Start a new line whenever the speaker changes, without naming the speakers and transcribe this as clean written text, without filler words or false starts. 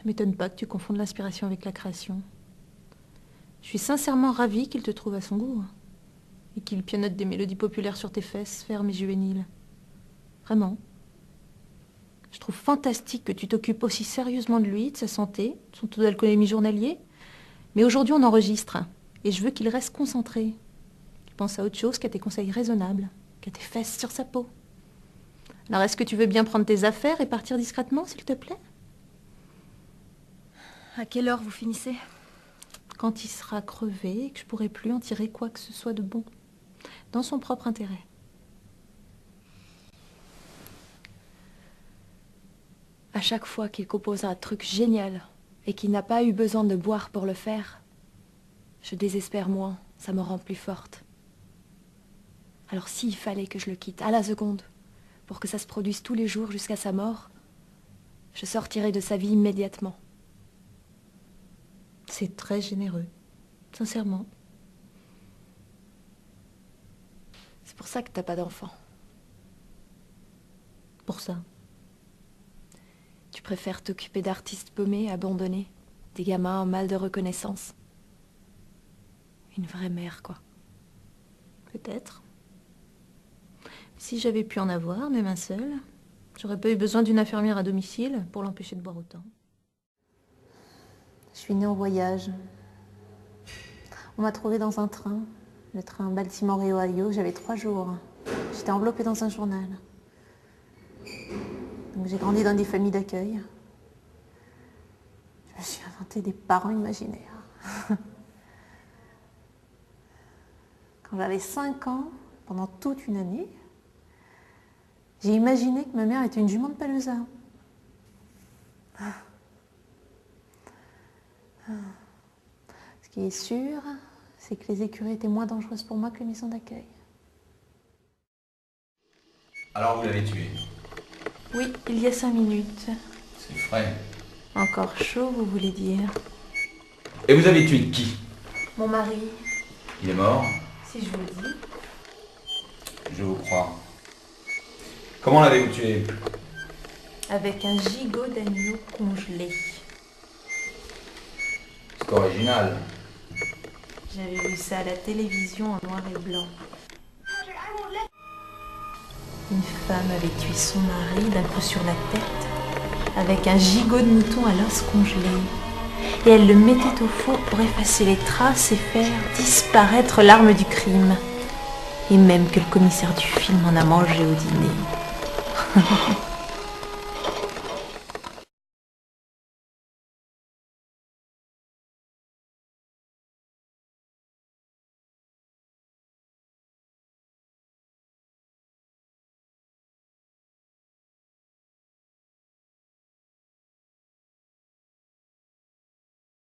m'étonne pas que tu confondes l'inspiration avec la création. Je suis sincèrement ravie qu'il te trouve à son goût. Et qu'il pianote des mélodies populaires sur tes fesses, fermes et juvéniles. Vraiment. Je trouve fantastique que tu t'occupes aussi sérieusement de lui, de sa santé, de son taux d'alcoolémie journalier. Mais aujourd'hui, on enregistre. Et je veux qu'il reste concentré. Qu'il pense à autre chose qu'à tes conseils raisonnables, qu'à tes fesses sur sa peau. Alors, est-ce que tu veux bien prendre tes affaires et partir discrètement, s'il te plaît?
À quelle heure vous finissez?
Quand il sera crevé et que je pourrai plus en tirer quoi que ce soit de bon. Dans son propre intérêt.
À chaque fois qu'il compose un truc génial et qu'il n'a pas eu besoin de boire pour le faire, je désespère moins, ça me rend plus forte. Alors s'il fallait que je le quitte à la seconde, pour que ça se produise tous les jours jusqu'à sa mort, je sortirais de sa vie immédiatement.
C'est très généreux, sincèrement.
C'est pour ça que t'as pas d'enfant.
Pour ça.
Tu préfères t'occuper d'artistes paumés, abandonnés, des gamins en mal de reconnaissance. Une vraie mère, quoi.
Peut-être. Si j'avais pu en avoir, même un seul, j'aurais pas eu besoin d'une infirmière à domicile pour l'empêcher de boire autant. Je suis née en voyage. On m'a trouvée dans un train, le train Baltimore-Ohio, j'avais 3 jours. J'étais enveloppée dans un journal. Donc j'ai grandi dans des familles d'accueil. Je me suis inventé des parents imaginaires. Quand j'avais 5 ans, pendant toute une année, j'ai imaginé que ma mère était une jument de Palooza. Ce qui est sûr, c'est que les écuries étaient moins dangereuses pour moi que les maisons d'accueil.
Alors vous l'avez tué?
Oui, il y a 5 minutes.
C'est frais.
Encore chaud, vous voulez dire?
Et vous avez tué qui?
Mon mari.
Il est mort?
Si je vous le dis.
Je vous crois. Comment l'avez-vous tué?
Avec un gigot d'agneau congelé.
C'est original.
J'avais vu ça à la télévision en noir et blanc. Une femme avait tué son mari d'un coup sur la tête avec un gigot de mouton à l'os congelé. Et elle le mettait au four pour effacer les traces et faire disparaître l'arme du crime. Et même que le commissaire du film en a mangé au dîner.